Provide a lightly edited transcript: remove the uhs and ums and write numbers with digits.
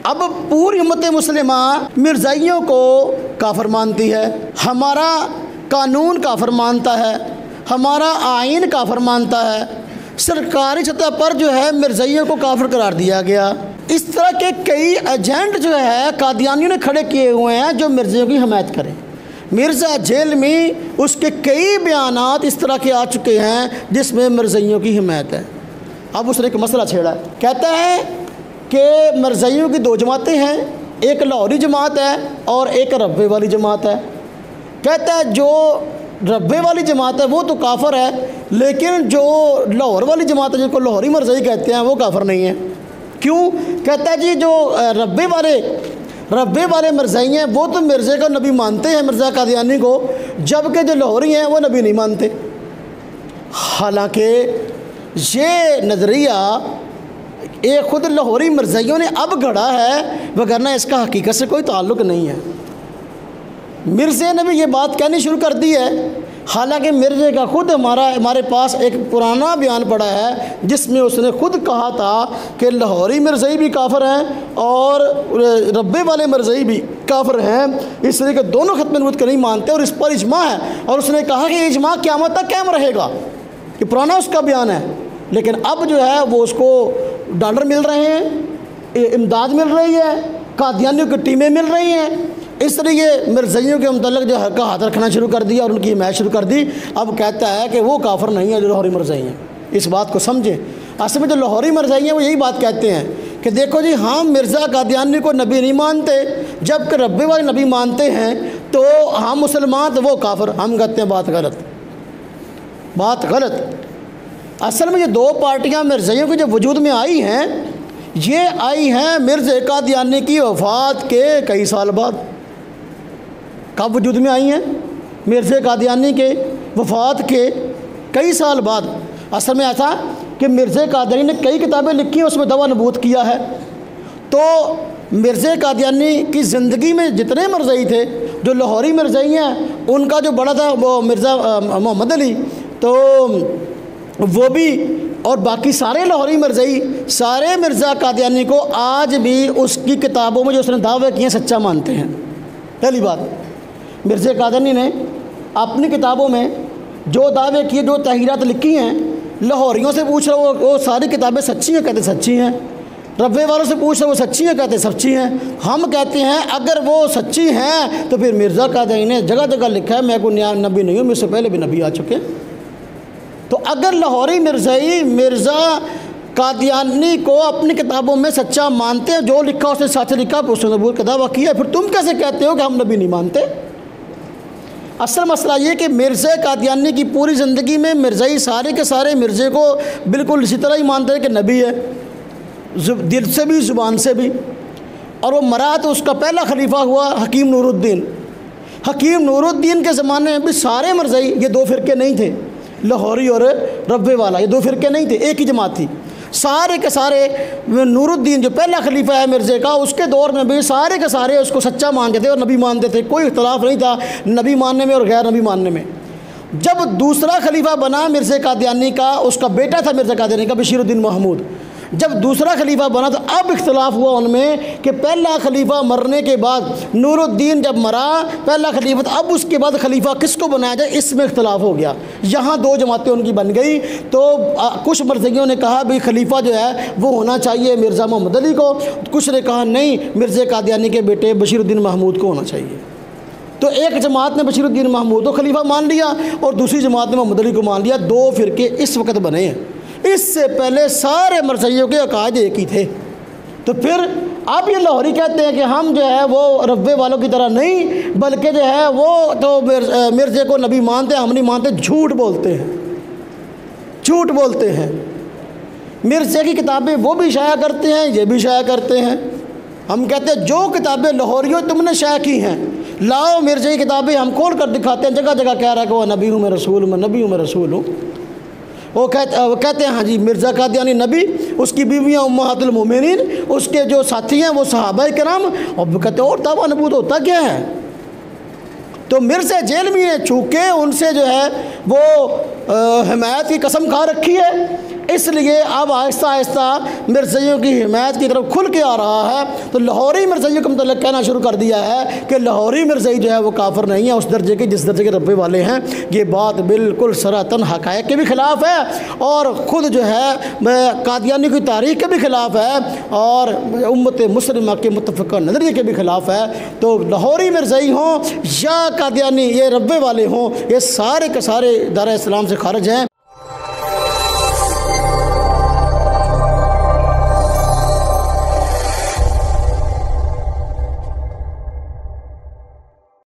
अब पूरी उम्मत मुस्लिमा मिर्ज़ाइयों को काफिर मानती है, हमारा कानून काफिर मानता है, हमारा आइन काफिर मानता है, सरकारी सतह पर जो है मिर्ज़ाइयों को काफिर करार दिया गया। इस तरह के कई एजेंट जो है कादियानियों ने खड़े किए हुए हैं जो मिर्ज़ाइयों की हमायत करें। मिर्ज़ा जेल में उसके कई बयानात इस तरह के आ चुके हैं जिसमें मिर्ज़ाइयों की हिमायत है। अब उसने एक मसला छेड़ा, कहता है कि मिर्ज़ाइयों की दो जमातें हैं, एक लाहौरी जमात है और एक रब्बे वाली जमात है। कहता है जो रब्बे वाली जमात है वो तो काफिर है, लेकिन जो लाहौर वाली जमात है जिनको लाहौरी मिर्ज़ाई कहते हैं वो काफिर नहीं है। क्यों? कहता है जी जो रब्बे वाले मिर्ज़ाई हैं वो तो मिर्ज़े को नबी मानते हैं, मिर्ज़ा कादियानी को, जबकि जो लाहौरी हैं वो नबी नहीं मानते। हालांकि ये नज़रिया ये ख़ुद लाहौरी मिर्ज़ाइयों ने अब गढ़ा है, वगरना इसका हकीकत से कोई ताल्लुक़ नहीं है। मिर्ज़े ने भी ये बात कहनी शुरू कर दी है, हालांकि मिर्ज़े का ख़ुद हमारे पास एक पुराना बयान पड़ा है जिसमें उसने ख़ुद कहा था कि लाहौरी मिर्ज़ाई भी काफिर हैं और रब्बे वाले मिर्ज़ाई भी काफिर हैं, इसलिए कि दोनों ख़त्म नबूवत को नहीं मानते और इस पर इजमा है। और उसने कहा कि इजमा क़यामत तक कायम रहेगा, ये पुराना उसका बयान है। लेकिन अब जो है वो उसको डॉलर मिल रहे हैं, इमदाद मिल रही है, कादियानियों की टीमें मिल रही हैं, इसलिए मिर्ज़ाइयों के मुतल्लिक़ जो हक़ का हाथ रखना शुरू कर दिया और उनकी हिमायत शुरू कर दी। अब कहता है कि वो काफिर नहीं है जो लाहौरी मिर्ज़ाई हैं। इस बात को समझें, असल में जो लाहौरी मिर्ज़ाई हैं वो यही बात कहते हैं कि देखो जी हम मिर्ज़ा कादियानी को नबी नहीं मानते, जबकि रब्बे वाले नबी मानते हैं, तो हम मुसलमान तो वो काफिर। हम कहते हैं बात गलत। असल में ये दो पार्टियाँ मिर्ज़ाइयों की जो वजूद में आई हैं, ये आई हैं मिर्ज़ा कादियानी की वफ़ात के कई साल बाद। कब वजूद में आई हैं? मिर्ज़ा कादियानी के वफ़ात के कई साल बाद। असल में ऐसा कि मिर्ज़ा कादियानी ने कई किताबें लिखी हैं, उसमें दवा नबूत किया है। तो मिर्ज़ा कादियानी की ज़िंदगी में जितने मिर्ज़ाई थे, जो लाहौरी मिर्ज़ाई हैं उनका जो बड़ा था वो मिर्ज़ा मोहम्मद अली, तो वो भी, और बाकी सारे लाहौरी मिर्ज़ाई, सारे मिर्ज़ा कादियानी को आज भी उसकी किताबों में जो उसने दावे किए सच्चा मानते हैं। पहली बात, मिर्ज़ा कादियानी ने अपनी किताबों में जो दावे किए, जो तहरीरात लिखी हैं, लाहौरियों से पूछ रहे वो सारी किताबें सच्ची हैं, कहते सच्ची हैं। रब्बे वालों से पूछ रहे वो सच्ची हैं, कहते सच्ची हैं। हम कहते हैं अगर वो सच्ची हैं तो फिर मिर्ज़ा कादियानी ने जगह जगह लिखा है मैं कोई नबी नहीं हूँ, मुझसे पहले भी नबी आ चुके। तो अगर लाहौरी मिर्ज़ाई मिर्ज़ा कादियानी को अपनी किताबों में सच्चा मानते हैं, जो लिखा उसने सच लिखा, उसने नबूवत का दावा किया, फिर तुम कैसे कहते हो कि हम नबी नहीं मानते? असल मसला ये कि मिर्ज़ा कादियानी की पूरी ज़िंदगी में मिर्ज़ाई सारे के सारे मिर्ज़े को बिल्कुल इसी तरह ही मानते हैं कि नबी है, दिल से भी ज़ुबान से भी। और वो मरा तो उसका पहला खलीफा हुआ हकीम नूरुद्दीन। हकीम नूरुद्दीन के ज़माने में भी सारे मिर्ज़ाई, ये दो फ़िरके नहीं थे, लाहौरी और रब्बे वाला, ये दो फ़िरके नहीं थे, एक ही जमात थी। सारे के सारे नूरुद्दीन जो पहला खलीफा है मिर्ज़े का, उसके दौर में भी सारे के सारे उसको सच्चा मानते थे और नबी मानते थे, कोई इख्तलाफ नहीं था नबी मानने में और गैर नबी मानने में। जब दूसरा खलीफा बना मिर्ज़ा कादियानी का, उसका बेटा था मिर्ज़ा कादियानी का बशीरुद्दीन महमूद, जब दूसरा खलीफा बना तो अब इख्तलाफ हुआ उनमें कि पहला खलीफा मरने के बाद नूरुद्दीन जब मरा पहला खलीफा, तो अब उसके बाद खलीफा किसको बनाया जाए, इसमें इख्तलाफ हो गया। यहाँ दो जमातें उनकी बन गई। तो कुछ मिर्ज़ाइयों ने कहा भाई खलीफा जो है वो होना चाहिए मिर्ज़ा मोहम्मद अली को, कुछ ने कहा नहीं मिर्ज़ा कादियानी के बेटे बशीरुद्दीन महमूद को होना चाहिए। तो एक जमात ने बशीरुद्दीन महमूद को खलीफा मान लिया और दूसरी जमात ने मोहम्मद अली को मान लिया। दो फ़िरके इस वक्त बने हैं, इससे पहले सारे मिर्ज़ाइयों के अकायद एक ही थे। तो फिर अब ये लाहौरी कहते हैं कि हम जो है वो रब्बे वालों की तरह नहीं, बल्कि जो है वो तो मिर्ज़े को नबी मानते हैं, हम नहीं मानते। झूठ बोलते हैं, झूठ बोलते हैं। मिर्ज़े की किताबें वो भी शाया करते हैं, ये भी शाया करते हैं। हम कहते हैं जो किताबें लाहौरियों तुमने शाया की हैं लाओ, मिर्ज़े की किताबें हम खोल कर दिखाते हैं, जगह जगह कह रहा है कि वह नबी हूँ मैं रसूल हूँ, मैं नबी हूँ मैं रसूल हूँ। वो कहते हैं हाँ जी मिर्ज़ा कादियानी नबी, उसकी बीवियाँ उम्महातुल मोमिनीन, उसके जो साथी हैं वो सहाबाए किराम। और कहते हैं और दावा नबूवत होता क्या है? तो मिर्ज़ा जेलवी ने चूँकि उनसे जो है वो हिमायत की कसम खा रखी है इसलिए अब आहिस्ता आहिस्ता मिर्ज़ाइयों की हिमायत की तरफ खुल के आ रहा है। तो लाहौरी मिर्ज़ाइयों के मतलब कहना शुरू कर दिया है कि लाहौरी मिर्ज़ाई जो है वो काफिर नहीं है उस दर्जे के जिस दर्जे के रब्बे वाले हैं। ये बात बिल्कुल सरातन हक़ाइक़ के भी ख़िलाफ़ है और ख़ुद जो है कादियानी की तारीख़ के भी ख़िलाफ़ है और उम्मत मुस्लिमा के मुत्तफ़क़ा नज़रिए के भी ख़िलाफ़ है। तो लाहौरी मिर्ज़ाई हों या कादियानी ये रब्बे वाले हों, ये सारे के सारे दायरा इस्लाम से खारिज हैं।